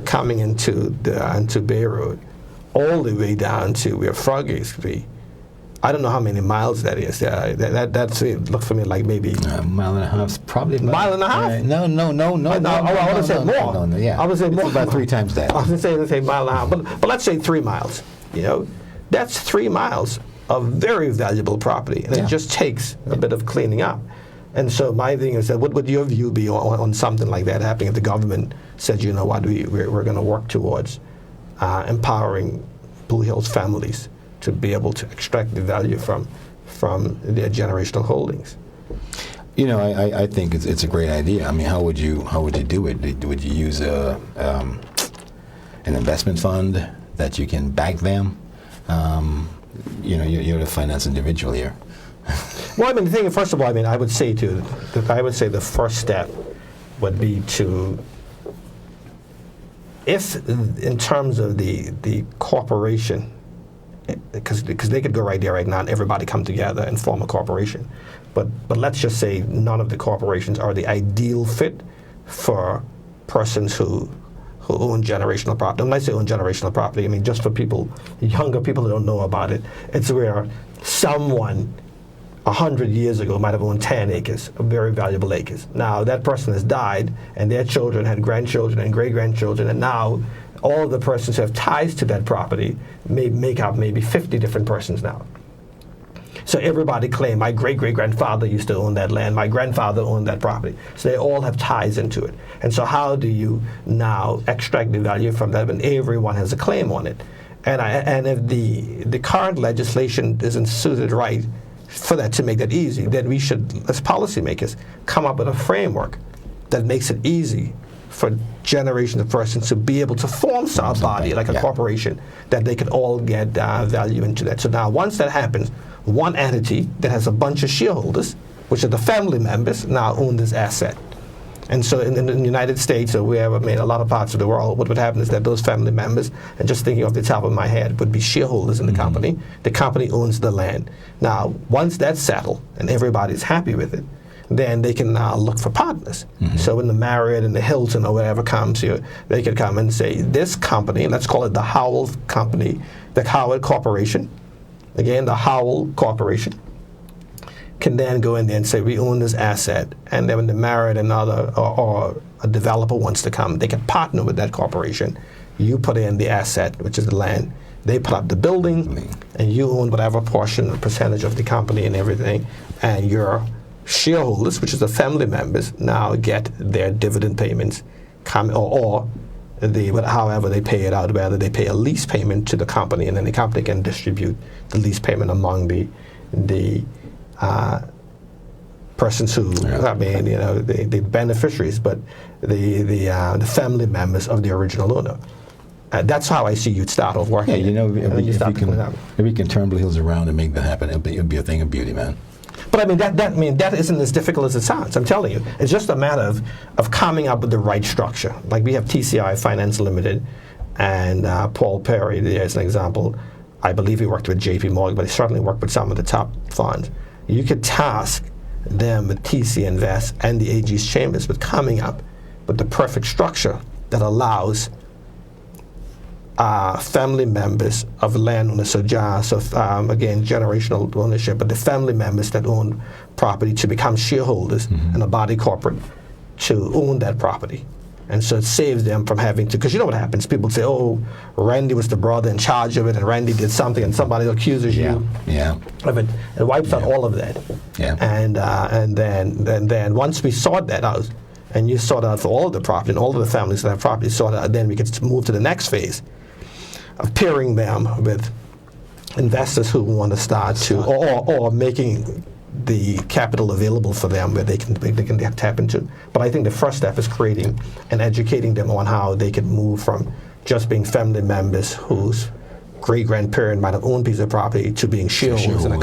coming into Bay Road, all the way down to where Froggates could be, I don't know how many miles that is. That's it. Look for me like maybe a mile and a half, probably. Mile and a half? No. I would say more. No, yeah. I would say more. It's about 3 times that. I was going to say mile and a half, but let's say 3 miles. That's 3 miles of very valuable property, and it just takes a bit of cleaning up. And so my thing is that what would your view be on something like that happening if the government said, we're going to work towards empowering Blue Hills families to be able to extract the value from their generational holdings? I think it's a great idea. I mean, how would you do it? Would you use an investment fund that you can back them? You're the finance individual here. Well, the thing, first of all, I would say the first step would be to, if in terms of the corporation, because they could go right there right now and everybody come together and form a corporation, but let's just say none of the corporations are the ideal fit for persons who own generational property. When I say own generational property, just for younger people who don't know about it, it's where someone 100 years ago might have owned 10 acres of very valuable acres. Now that person has died, and their children had grandchildren and great-grandchildren, and now all of the persons who have ties to that property may make up maybe 50 different persons now. So everybody claim, my great-great-grandfather used to own that land, my grandfather owned that property. So they all have ties into it. And so how do you now extract the value from that when everyone has a claim on it? And if the current legislation isn't suited right for that, to make that easy, then we should, as policymakers, come up with a framework that makes it easy for generations of persons to be able to form some body, like a corporation, that they could all get value into that. So now once that happens, one entity that has a bunch of shareholders, which are the family members, now own this asset. And so in the United States, or wherever, a lot of parts of the world, what would happen is that those family members, and just thinking off the top of my head, would be shareholders in the company. The company owns the land. Now, once that's settled and everybody's happy with it, then they can now look for partners. So when the Marriott and the Hilton or whatever comes here, they can come and say, this company, let's call it the Howell company, the Howell Corporation, again, the Howell Corporation, can then go in there and say, we own this asset, and then when the Marriott and other or a developer wants to come, they can partner with that corporation. You put in the asset, which is the land. They put up the building, and you own whatever portion or percentage of the company and everything, and your shareholders, which is the family members, now get their dividend payments however they pay it out, whether they pay a lease payment to the company, and then the company can distribute the lease payment among the persons who, the beneficiaries, but the family members of the original owner. That's how I see you'd start off working. If we can turn Blue Hills around and make that happen, it'll be a thing of beauty, man. But that isn't as difficult as it sounds. I'm telling you, it's just a matter of coming up with the right structure. Like we have TCI Finance Limited, and Paul Perry, as an example. I believe he worked with J.P. Morgan, but he certainly worked with some of the top funds. You could task them with TC Invest and the AG's chambers with coming up with the perfect structure that allows family members of landowners, again, generational ownership, but the family members that own property to become shareholders in a body corporate to own that property. And so it saves them from having to, because you know what happens. People say, oh, Randy was the brother in charge of it, and Randy did something, and somebody accuses you of it. It wipes out all of that. Yeah. And then once we sort that out, and you sort out for all of the property, and all of the families that have property sorted out, then we can move to the next phase of pairing them with investors who want to start to, or making the capital available for them where they can tap into. But I think the first step is creating and educating them on how they can move from just being family members whose great-grandparent might have owned a piece of property to being shareholders in a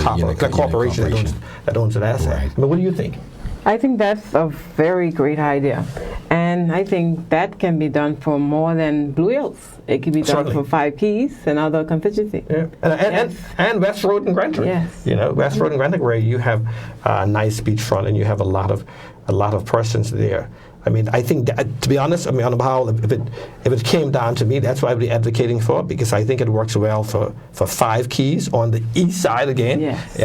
corporation that owns an asset. Right. But what do you think? I think that's a very great idea. And I think that can be done for more than Blue Hills. It can be done Certainly. for Five Keys and other constituencies. Yeah. And West Road and Greenwich. Yes. You know, West Road and Greenwich, where you have a nice beachfront and you have a lot of persons there. I mean, I think that, to be honest, I mean, on Howell, if it came down to me, that's what I'd be advocating for, because I think it works well for Five Keys on the east side again. Yes.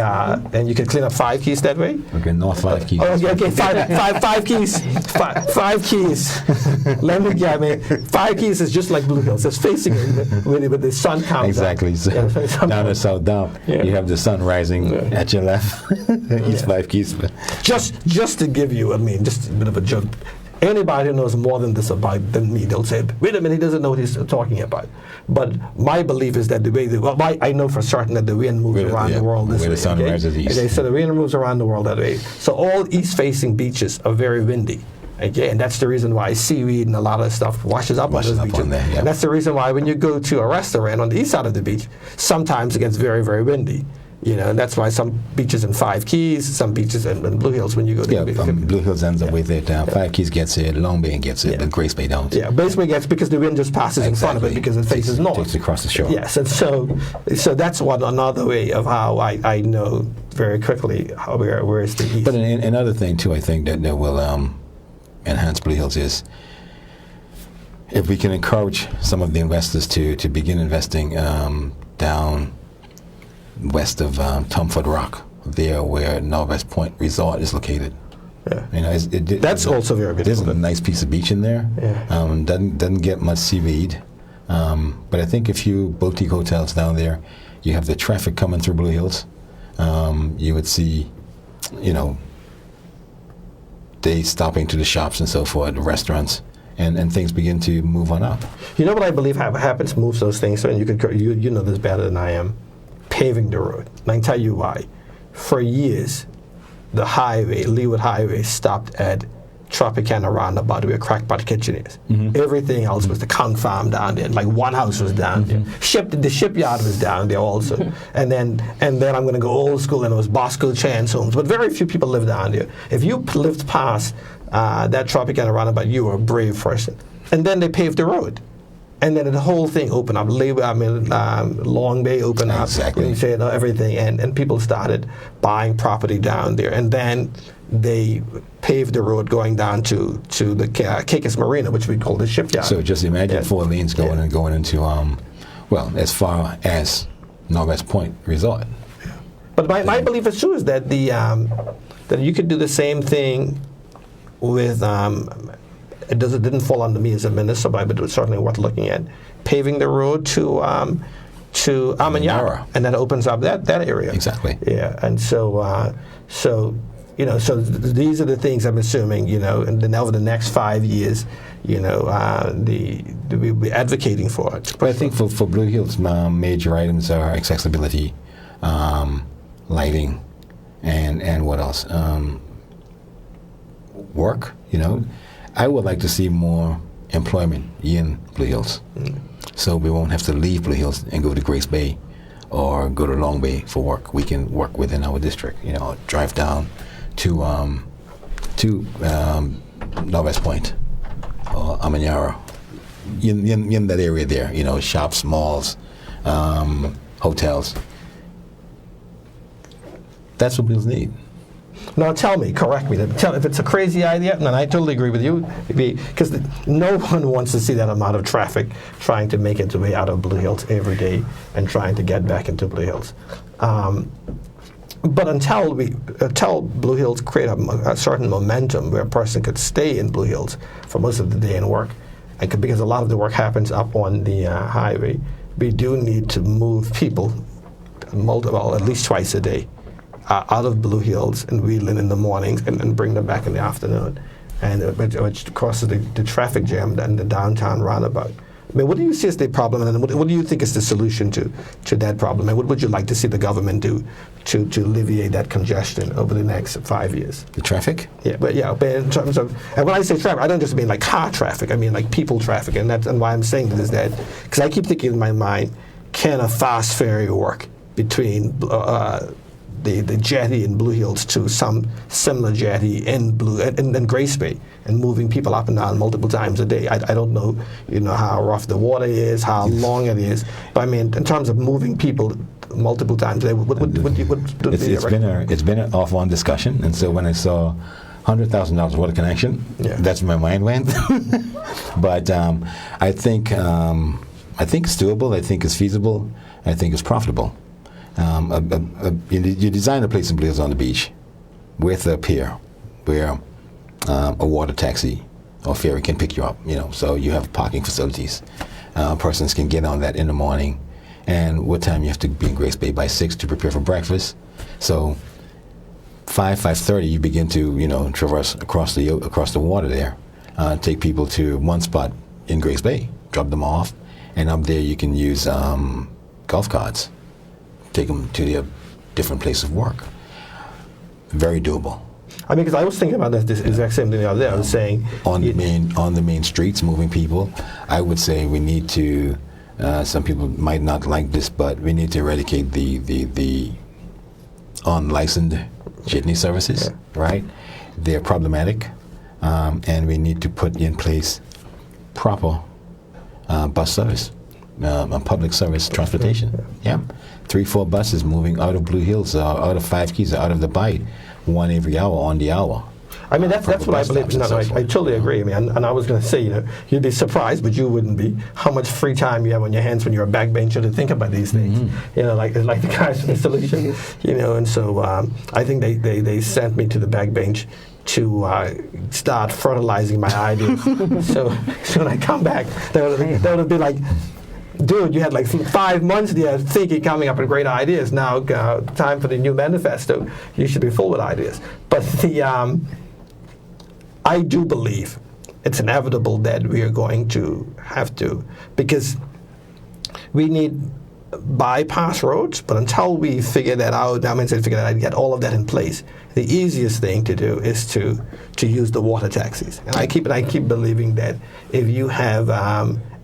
And you can clean up Five Keys that way. Okay, North 5 Keys. Oh, okay, five keys. Five keys. I mean, 5 Keys is just like Blue Hills. It's facing it with the sun comes Exactly. So down the south down, you have the sun rising at your left. East 5 Keys. Just to give you, I mean, just a bit of a joke. Anybody who knows more than this than me, they'll say, wait a minute, he doesn't know what he's talking about. But my belief is that the way, I know for certain that the wind moves around the world this way. Where the sun rises east. Okay, so the wind moves around the world that way. So all east-facing beaches are very windy. Okay, and that's the reason why seaweed and a lot of stuff washes up on those beaches. And that's the reason why when you go to a restaurant on the east side of the beach, sometimes it gets very, very windy. You know, and that's why some beaches in 5 Keys, some beaches in Blue Hills, when you go to Blue Hills ends up with it. 5 Keys gets it, Long Bay gets it, but Grace Bay don't. Yeah, Grace Bay gets, because the wind just passes in front of it because it faces north. Takes across the shore. Yes, and so that's another way of how I know very quickly where is the east. But another thing too, I think that will enhance Blue Hills is if we can encourage some of the investors to begin investing down west of Tomford Rock, there where Northwest Point Resort is located. Yeah. You know, that's also very beautiful. There's a nice piece of beach in there. Yeah. Doesn't get much seaweed, but I think a few boutique hotels down there. You have the traffic coming through Blue Hills. You would see, you know, they stopping to the shops and so forth, the restaurants, and things begin to move on up. You know what I believe happens moves those things, and you know this better than I am. Paving the road. And I can tell you why. For years, the highway, Leeward Highway, stopped at Tropicana Roundabout where Crackpot Kitchen is. Mm-hmm. Everything else was the Kung Farm down there. Like one house was down there. The shipyard was down there also. And then I'm going to go old school, and it was Bosco Chan's homes. But very few people live down there. If you lived past that Tropicana Roundabout, you were a brave person. And then they paved the road. And then the whole thing opened up. Long Bay opened up. Exactly. You say everything, and people started buying property down there. And then they paved the road going down to the Caicos Marina, which we call the shipyard. So just imagine 4 lanes going into as far as Northwest Point Resort. But my belief is too is that that you could do the same thing with. It didn't fall under me as a minister, but it was certainly worth looking at. Paving the road to Amanyara, and that opens up that area. Exactly. Yeah, and so these are the things I'm assuming, and then over the next 5 years, we'll be advocating for it. But I think for Blue Hills, major items are accessibility, lighting, and what else? Work. I would like to see more employment in Blue Hills. So we won't have to leave Blue Hills and go to Grace Bay or go to Long Bay for work. We can work within our district, drive down to Northwest Point or Amanyara, in that area there, shops, malls, hotels. That's what Blue Hills need. Now correct me. If it's a crazy idea, and I totally agree with you, because no one wants to see that amount of traffic trying to make its way out of Blue Hills every day and trying to get back into Blue Hills. But until Blue Hills create a certain momentum where a person could stay in Blue Hills for most of the day and work, and because a lot of the work happens up on the highway, we do need to move people at least twice a day out of Blue Hills and Wheeling in the mornings and bring them back in the afternoon, and which causes the traffic jam and the downtown roundabout. I mean, what do you see as the problem, and what do you think is the solution to that problem, and what would you like to see the government do to alleviate that congestion over the next 5 years? The traffic? But in terms of, and when I say traffic, I don't just mean like car traffic, I mean like people traffic, and why I'm saying this is that, because I keep thinking in my mind, can a fast ferry work between the jetty in Blue Hills to some similar jetty in Grace Bay, and moving people up and down multiple times a day? I don't know, how rough the water is, how long it is, but I mean, in terms of moving people multiple times a day, it's been an off-on discussion, and so when I saw $100,000 water connection, that's where my mind went. But I think it's doable. I think it's feasible. I think it's profitable. You design a place in Blue Hills on the beach with a pier where a water taxi or ferry can pick you up, so you have parking facilities. Persons can get on that in the morning, and what time you have to be in Grace Bay by 6 to prepare for breakfast. So 5:30 you begin to traverse across the water there, take people to one spot in Grace Bay, drop them off, and up there you can use golf carts, take them to their different place of work. Very doable. I mean, because I was thinking about this exact same thing the other day. I was saying on the main streets, moving people. I would say we need to. Some people might not like this, but we need to eradicate the unlicensed jitney services. Right? They're problematic, and we need to put in place proper bus service, public service transportation. Yeah. 3-4 buses moving out of Blue Hills, out of Five Keys, out of the Bight, one every hour on the hour. I mean, that's what I believe. No, I totally agree. I mean, and I was going to say, you'd be surprised, but you wouldn't be, how much free time you have on your hands when you're a backbencher to think about these things. Like the guys from the solution. And so I think they sent me to the backbench to start fertilizing my ideas. so when I come back, they would be like, dude, you had like 5 months there thinking, coming up with great ideas. Now, time for the new manifesto. You should be full with ideas. But I do believe it's inevitable that we are going to have to, because we need bypass roads. But until we figure that out, get all of that in place, the easiest thing to do is to use the water taxis. And I keep believing that if you have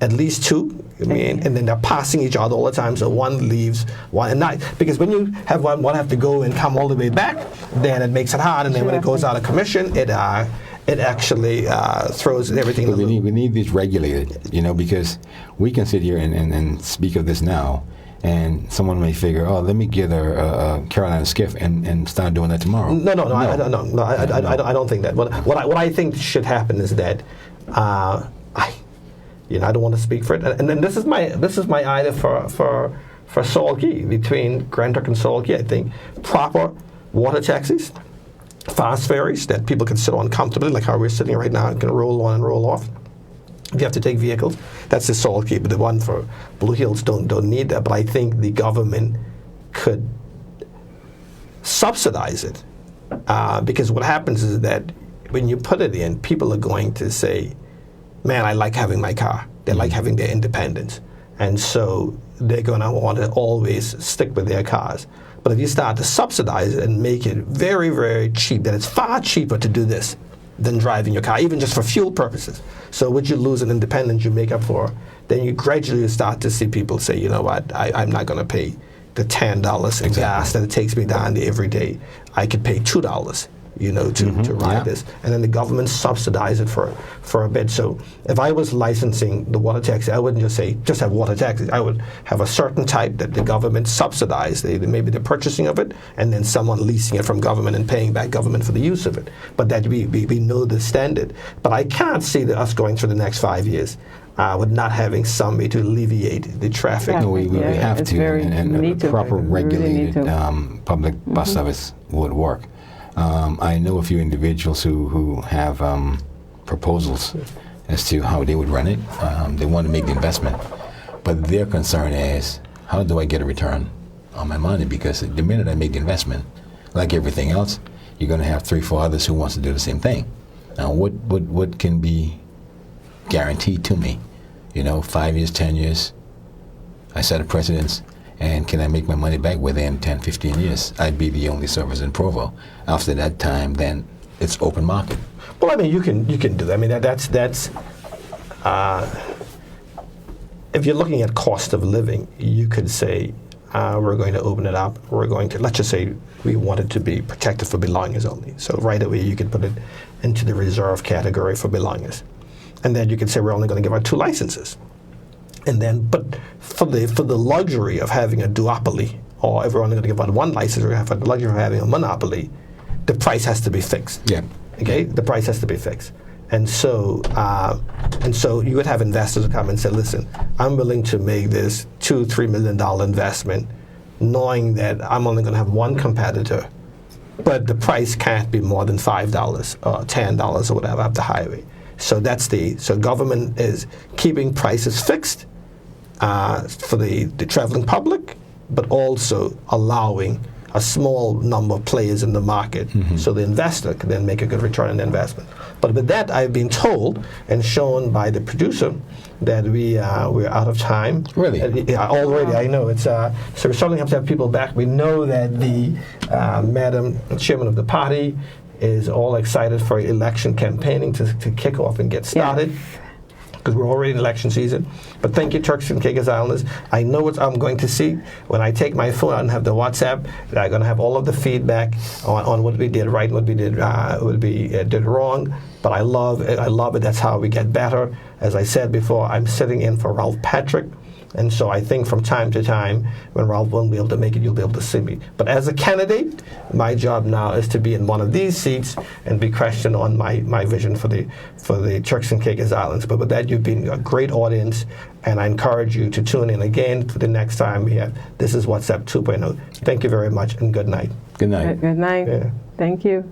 at least two, and then they're passing each other all the time, so one leaves, one, and not, because when you have one have to go and come all the way back, then it makes it hard, and then when it goes out of commission, it actually throws everything. We need this regulated, because we can sit here and speak of this now, and someone may figure, oh, let me get a Carolina skiff and start doing that tomorrow. No, I don't think that. What I think should happen is that I don't want to speak for it, and then this is my idea for Salt Key, between Grand Turk and Salt Key. I think proper water taxis, fast ferries that people can sit on comfortably, like how we're sitting right now, and can roll on and roll off. If you have to take vehicles, that's the Salt Key, but the one for Blue Hills don't need that. But I think the government could subsidize it, because what happens is that when you put it in, people are going to say, man, I like having my car. They like having their independence. And so they're going to want to always stick with their cars. But if you start to subsidize it and make it very, very cheap, then it's far cheaper to do this than driving your car, even just for fuel purposes. So what you lose in independence, you make up for. Then you gradually start to see people say, you know what, I'm not going to pay the $10 in gas that it takes me down there every day. I could pay $2. To ride this, and then the government subsidize it for a bit. So if I was licensing the water taxi, I wouldn't just say just have water taxis. I would have a certain type that the government subsidized, maybe the purchasing of it, and then someone leasing it from government and paying back government for the use of it. But that we know the standard. But I can't see us going through the next 5 years with not having somebody to alleviate the traffic. Yeah. No, we have it's to, very- and we need a to. proper We really need regulated to. public bus service would work. I know a few individuals who have proposals as to how they would run it. They want to make the investment, but their concern is, how do I get a return on my money? Because the minute I make the investment, like everything else, you're going to have 3-4 others who wants to do the same thing. Now, what can be guaranteed to me? 5 years, 10 years, I set a precedence, and can I make my money back within 10, 15 years? I'd be the only service in Provo. After that time, then it's open market. Well, I mean, you can do that. I mean, that's if you're looking at cost of living, you could say we're going to open it up. We're going to, let's just say we want it to be protected for belongers only. So right away you could put it into the reserve category for belongers, and then you could say we're only going to give out 2 licenses. And then, but for the luxury of having a duopoly, or if we're only going to give out 1 license, or have the luxury of having a monopoly, the price has to be fixed. Yeah. Okay, the price has to be fixed. And so you would have investors come and say, listen, I'm willing to make this $2-3 million investment, knowing that I'm only going to have 1 competitor, but the price can't be more than $5 or $10 or whatever up the highway. So so government is keeping prices fixed for the traveling public, but also allowing a small number of players in the market, so the investor can then make a good return on the investment. But with that, I've been told and shown by the producer that we're out of time. Really? Already, I know. It's so we certainly have to have people back. We know that the Madam Chairman of the party is all excited for election campaigning to kick off and get started. Yes. Because we're already in election season. But thank you, Turks and Caicos Islanders. I know what I'm going to see. When I take my phone out and have the WhatsApp, I'm going to have all of the feedback on what we did right and what we did did wrong. But I love it. I love it. That's how we get better. As I said before, I'm sitting in for Ralph Patrick. And so I think from time to time, when Ralph won't be able to make it, you'll be able to see me. But as a candidate, my job now is to be in one of these seats and be questioned on my vision for the Turks and Caicos Islands. But with that, you've been a great audience, and I encourage you to tune in again for the next time we have This is WhatsApp 2.0. Thank you very much, and good night. Good night. Good night. Yeah. Thank you.